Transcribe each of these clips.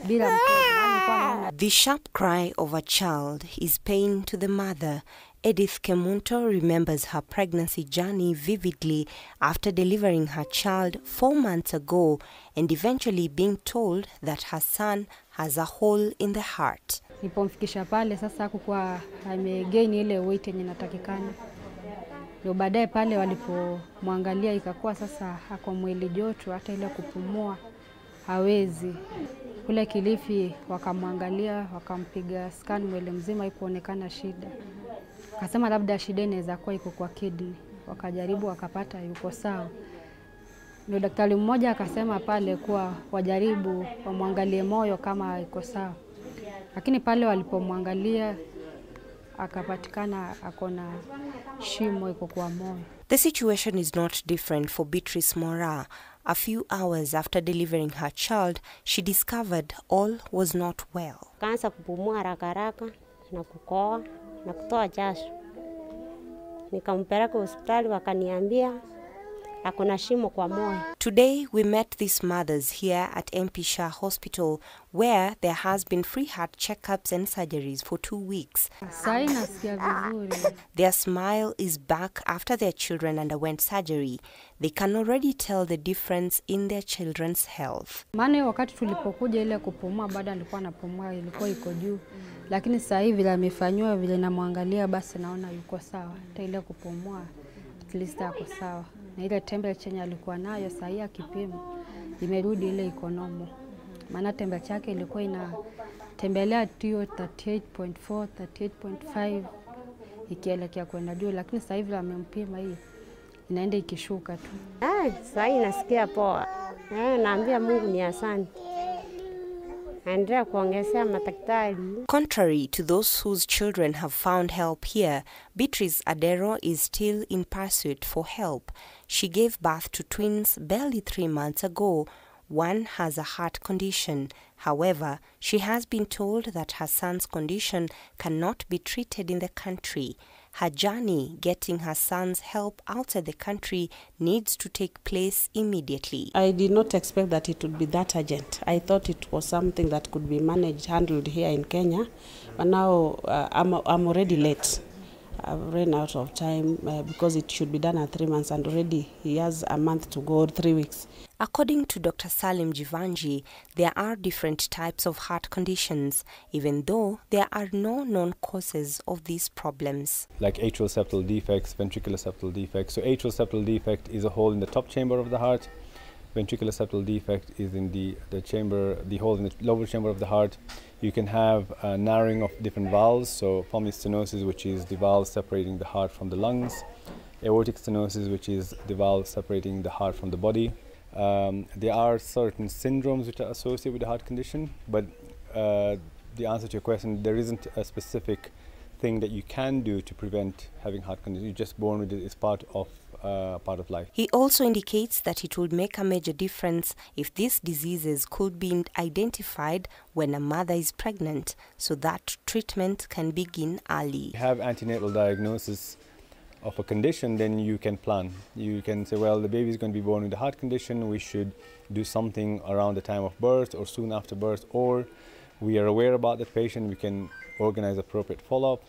The sharp cry of a child is pain to the mother. Edith Kemunto remembers her pregnancy journey vividly after delivering her child 4 months ago and eventually being told that her son has a hole in the heart. Nilipomfikisha pale sasa hakuwa amegain ile weight yenye inatakikana. Ndio baadaye pale walipomwangalia ikakuwa sasa hako mwili joto, hata ile kupumua hawezi. Kule Kilifi wakamwangalia, wakampiga scan mwili mzima, ikuonekana shida. Akasema labda shida inaweza kuwa iko kwa kidney. Wakajaribu wakapata yuko sawa. Ndio daktari mmoja akasema pale kuwa wajaribu wamwangalie moyo kama iko sawa. Lakini pale walipomwangalia akapatikana akona shimo iko kwa moyo. The situation is not different for Beatrice Mora. A few hours after delivering her child, she discovered all was not well. Kaanza kupumua haraka haraka na kukoa na kutoa jasho. Nikampeleka hospitali wakaniambia akona shimo kwa moyo. Today we met these mothers here at MP Shah Hospital where there has been free heart checkups and surgeries for 2 weeks. Their smile is back after their children underwent surgery. They can already tell the difference in their children's health. Maana wakati tulipokuja ile kupumua bado alikuwa anapumua ilikuwa iko juu. Lakini sasa hivi vile amefanywa vile namwangalia basi naona yuko sawa. Hata ile kupumua at least ako sawa. Na ile temperature alikuwa nayo sasa hivi kipimo imerudi ile iko normal. Maana temperature yake ilikuwa inatembelea tio 38.4 38.5 ikielekea kwenda juu, lakini sasa hivi amempima hii inaenda ikishuka tu. Sasa nasikia poa. Naambia Mungu ni asante. Contrary to those whose children have found help here, Beatrice Adero is still in pursuit for help. She gave birth to twins barely 3 months ago. One has a heart condition. However, she has been told that her son's condition cannot be treated in the country. Her journey getting her son's help outside the country needs to take place immediately. I did not expect that it would be that urgent. I thought it was something that could be managed, handled here in Kenya. But now I'm already late. I've run out of time because it should be done at 3 months and already he has a month to go, 3 weeks. According to Dr. Salim Jivanji, there are different types of heart conditions, even though there are no known causes of these problems. Like atrial septal defects, ventricular septal defects. So atrial septal defect is a hole in the top chamber of the heart. Ventricular septal defect is in the hole in the lower chamber of the heart. You can have a narrowing of different valves, so pulmonary stenosis, which is the valve separating the heart from the lungs, aortic stenosis, which is the valve separating the heart from the body. There are certain syndromes which are associated with the heart condition, but the answer to your question, there isn't a specific thing that you can do to prevent having heart condition. You're just born with it. It's part of life. He also indicates that it would make a major difference if these diseases could be identified when a mother is pregnant, so that treatment can begin early. If you have antenatal diagnosis of a condition, then you can plan. You can say, well, the baby is going to be born with a heart condition, we should do something around the time of birth or soon after birth, or we are aware about the patient, we can organize appropriate follow-up.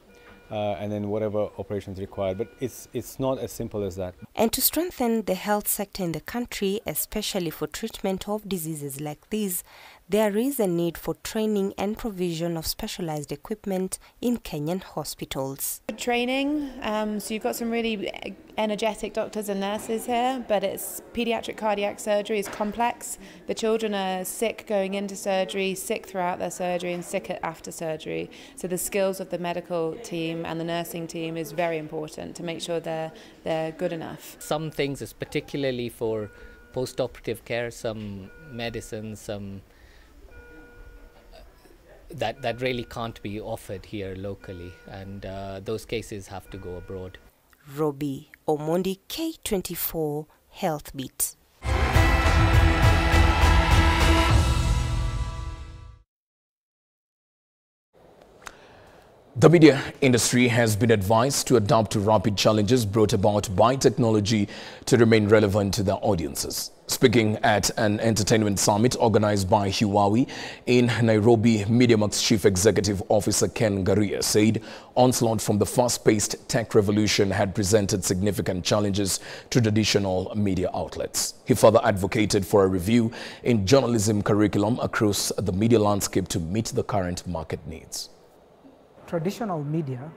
And then whatever operations required. But it's not as simple as that. And to strengthen the health sector in the country, especially for treatment of diseases like these, there is a need for training and provision of specialized equipment in Kenyan hospitals. Training, so you've got some really energetic doctors and nurses here, but it's pediatric cardiac surgery is complex. The children are sick going into surgery, sick throughout their surgery, and sick after surgery. So the skills of the medical team and the nursing team is very important to make sure they're good enough. Some things is particularly for post-operative care, some medicines, some that really can't be offered here locally, and those cases have to go abroad. Robbie Omondi, K24 Health Beat. The media industry has been advised to adapt to rapid challenges brought about by technology to remain relevant to their audiences. Speaking at an entertainment summit organized by Huawei in Nairobi, MediaMarkt's Chief Executive Officer Ken Garia said onslaught from the fast-paced tech revolution had presented significant challenges to traditional media outlets. He further advocated for a review in journalism curriculum across the media landscape to meet the current market needs. Traditional media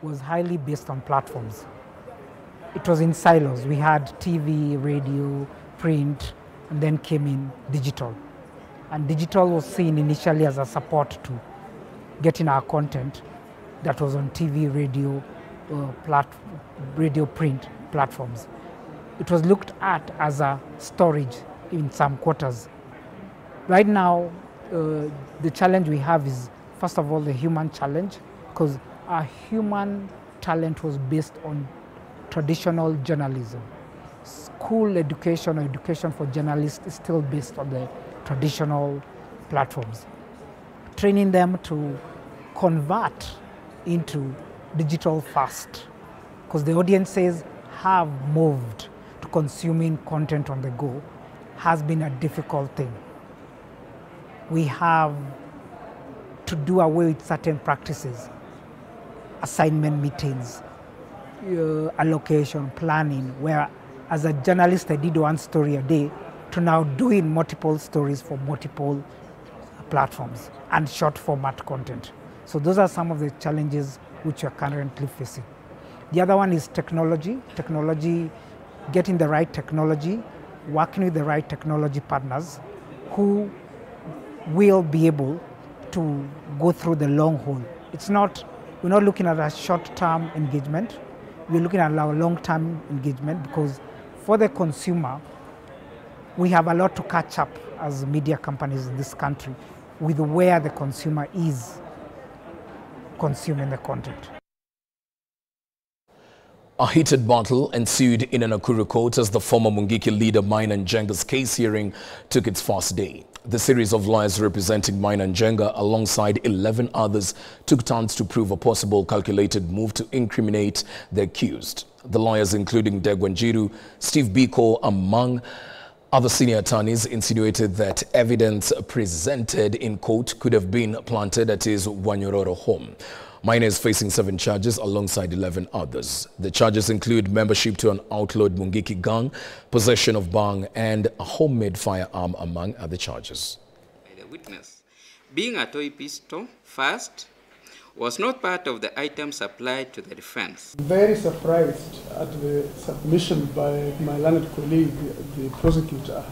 was highly based on platforms. It was in silos. We had TV, radio, print, and then came in digital. And digital was seen initially as a support to getting our content that was on TV, radio, print platforms. It was looked at as a storage in some quarters. Right now, the challenge we have is, first of all, the human challenge, because our human talent was based on traditional journalism. School education or education for journalists is still based on the traditional platforms. Training them to convert into digital fast, because the audiences have moved to consuming content on the go, has been a difficult thing. We have to do away with certain practices, assignment meetings, allocation, planning, where as a journalist I did one story a day to now doing multiple stories for multiple platforms and short format content. So those are some of the challenges which we are currently facing. The other one is technology. Getting the right technology, working with the right technology partners who will be able to go through the long haul. We're not looking at a short-term engagement. We're looking at our long-term engagement, because for the consumer, we have a lot to catch up as media companies in this country with where the consumer is consuming the content. A heated battle ensued in an Nakuru court as the former Mungiki leader Maina Njenga's case hearing took its first day. The series of lawyers representing Maina Njenga alongside 11 others took turns to prove a possible calculated move to incriminate the accused. The lawyers, including Degwa Njiru, Steve Biko, among other senior attorneys, insinuated that evidence presented in court could have been planted at his Wanyororo home. Maina is facing 7 charges alongside 11 others. The charges include membership to an outlawed Mungiki gang, possession of bang, and a homemade firearm, among other charges. The witness, being a toy pistol first, was not part of the item supplied to the defense. Very surprised at the submission by my learned colleague, the prosecutor,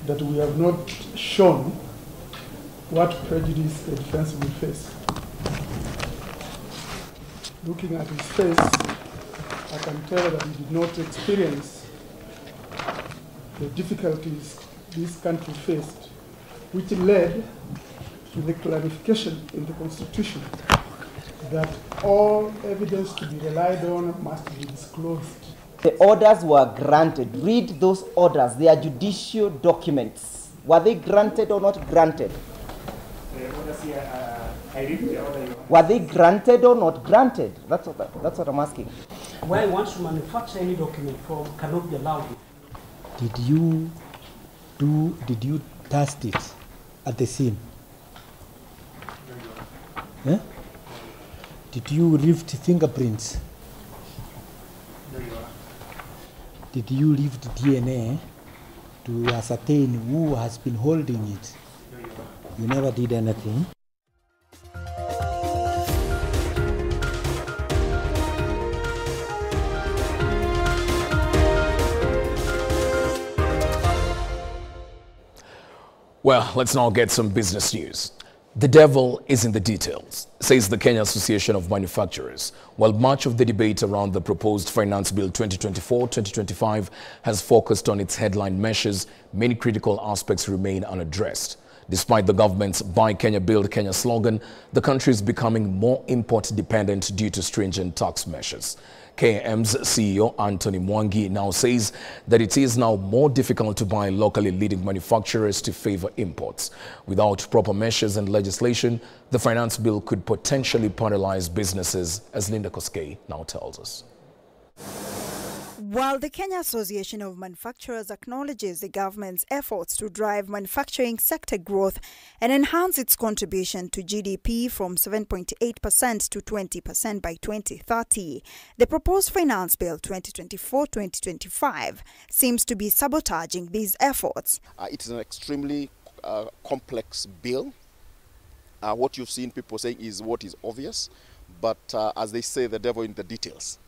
that we have not shown what prejudice the defense will face. Looking at his face, I can tell that he did not experience the difficulties this country faced, which led to the clarification in the Constitution that all evidence to be relied on must be disclosed. The orders were granted. Read those orders. They are judicial documents. Were they granted or not granted? Were they granted or not granted? That's what I'm asking. Where once you manufacture any document form cannot be allowed. Did you test it at the scene? Eh? Did you lift fingerprints? Did you lift DNA to ascertain who has been holding it? You never did anything. Well, let's now get some business news. The devil is in the details, says the Kenya Association of Manufacturers. While much of the debate around the proposed Finance Bill 2024-2025 has focused on its headline measures, many critical aspects remain unaddressed. Despite the government's Buy Kenya, Build Kenya slogan, the country is becoming more import dependent due to stringent tax measures. KM's CEO Anthony Mwangi now says that it is now more difficult to buy locally leading manufacturers to favor imports. Without proper measures and legislation, the finance bill could potentially paralyze businesses, as Linda Koskei now tells us. While the Kenya Association of Manufacturers acknowledges the government's efforts to drive manufacturing sector growth and enhance its contribution to GDP from 7.8% to 20% by 2030, the proposed Finance Bill 2024-2025 seems to be sabotaging these efforts. It is an extremely complex bill. What you've seen people saying is what is obvious, but as they say, the devil in the details.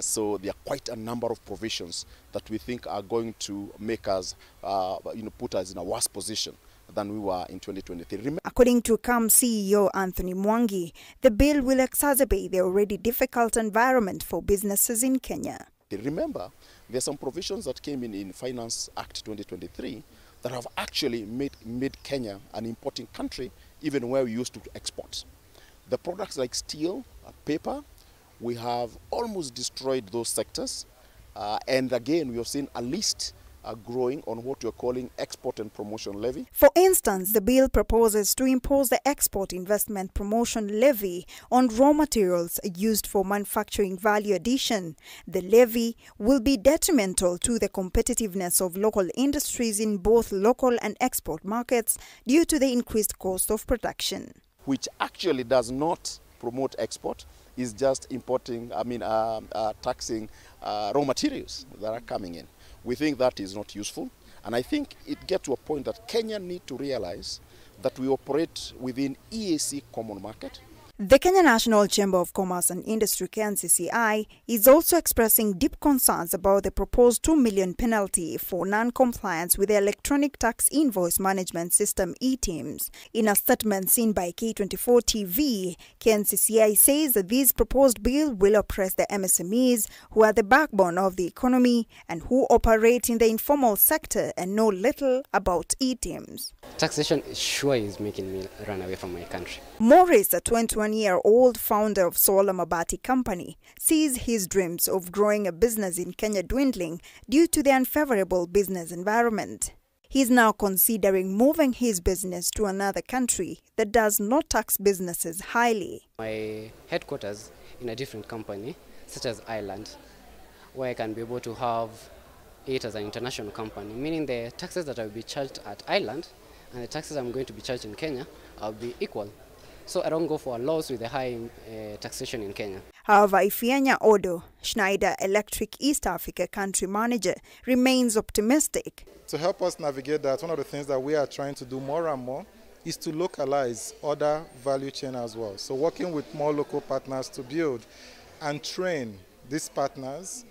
So there are quite a number of provisions that we think are going to make us, put us in a worse position than we were in 2023. According to KAM CEO Anthony Mwangi, the bill will exacerbate the already difficult environment for businesses in Kenya. Remember, there are some provisions that came in Finance Act 2023 that have actually made Kenya an importing country, even where we used to export. The products like steel, paper, we have almost destroyed those sectors. And again, we have seen a list growing on what we are calling export and promotion levy. For instance, the bill proposes to impose the export investment promotion levy on raw materials used for manufacturing value addition. The levy will be detrimental to the competitiveness of local industries in both local and export markets due to the increased cost of production. Which actually does not promote export, is just importing, taxing raw materials that are coming in. We think that is not useful, and I think it gets to a point that Kenya need to realize that we operate within EAC common market. The Kenya National Chamber of Commerce and Industry, KNCCI, is also expressing deep concerns about the proposed 2 million penalty for non-compliance with the Electronic Tax Invoice Management System (eTIMS). In a statement seen by K24 TV, KNCCI says that this proposed bill will oppress the MSMEs, who are the backbone of the economy and who operate in the informal sector and know little about eTIMS. Taxation sure is making me run away from my country. Morris, a 21-year-old founder of Solar Mabati Company, sees his dreams of growing a business in Kenya dwindling due to the unfavorable business environment. He is now considering moving his business to another country that does not tax businesses highly. My headquarters in a different company, such as Ireland, where I can be able to have it as an international company, meaning the taxes that I will be charged at Ireland and the taxes I'm going to be charged in Kenya will be equal. So I don't go for a loss with the high taxation in Kenya. However, Ifeanya Odo, Schneider Electric East Africa country manager, remains optimistic. To help us navigate that, one of the things that we are trying to do more and more is to localize other value chain as well. So working with more local partners to build and train these partners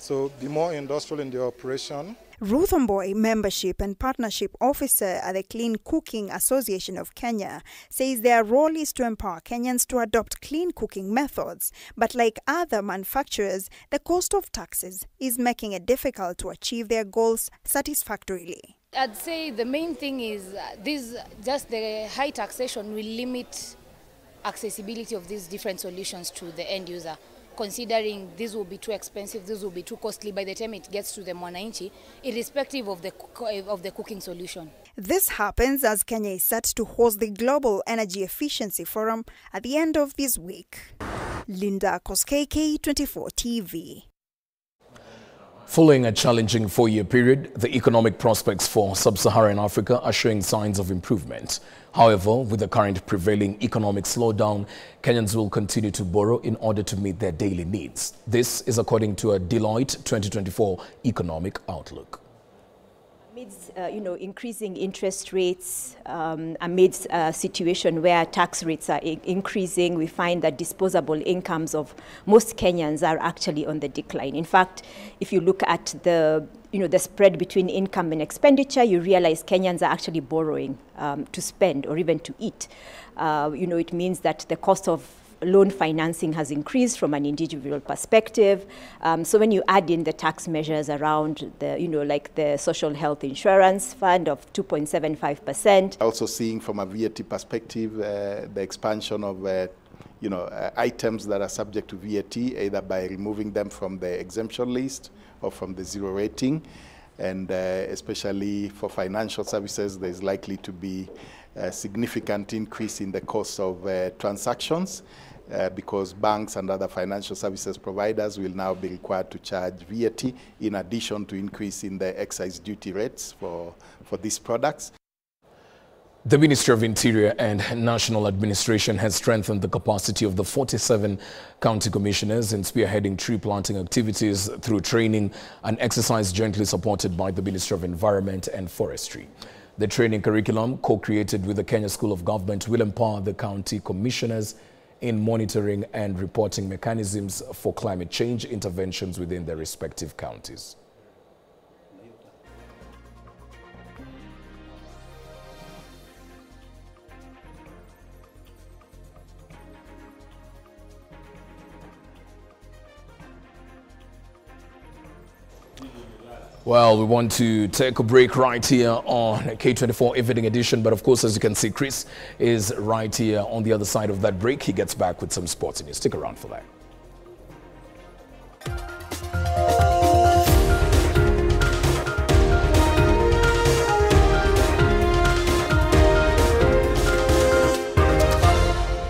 to be more industrial in their operation. Ruth Omboy, Membership and Partnership Officer at the Clean Cooking Association of Kenya, says their role is to empower Kenyans to adopt clean cooking methods. But like other manufacturers, the cost of taxes is making it difficult to achieve their goals satisfactorily. I'd say the main thing is the high taxation will limit accessibility of these different solutions to the end user. Considering this will be too expensive, this will be too costly by the time it gets to the mwananchi, irrespective of the cooking solution. This happens as Kenya is set to host the Global Energy Efficiency Forum at the end of this week. Linda Koskei, K24 TV. Following a challenging 4-year period, the economic prospects for sub-Saharan Africa are showing signs of improvement. However, with the current prevailing economic slowdown, Kenyans will continue to borrow in order to meet their daily needs. This is according to a Deloitte 2024 economic outlook. Amidst increasing interest rates, amidst a situation where tax rates are increasing, we find that disposable incomes of most Kenyans are actually on the decline. In fact, if you look at the spread between income and expenditure, you realize Kenyans are actually borrowing to spend or even to eat. It means that the cost of loan financing has increased from an individual perspective. So when you add in the tax measures around the, like the social health insurance fund of 2.75%. Also seeing from a VAT perspective, the expansion of items that are subject to VAT, either by removing them from the exemption list or from the zero rating. And especially for financial services, there's likely to be a significant increase in the cost of transactions because banks and other financial services providers will now be required to charge VAT in addition to increase in the excise duty rates for these products. The Ministry of Interior and National Administration has strengthened the capacity of the 47 county commissioners in spearheading tree planting activities through training and exercise jointly supported by the Ministry of Environment and Forestry. The training curriculum, co-created with the Kenya School of Government, will empower the county commissioners in monitoring and reporting mechanisms for climate change interventions within their respective counties. Well, we want to take a break right here on K24 Evening Edition. But of course, as you can see, Chris is right here on the other side of that break. He gets back with some sports news. Stick around for that.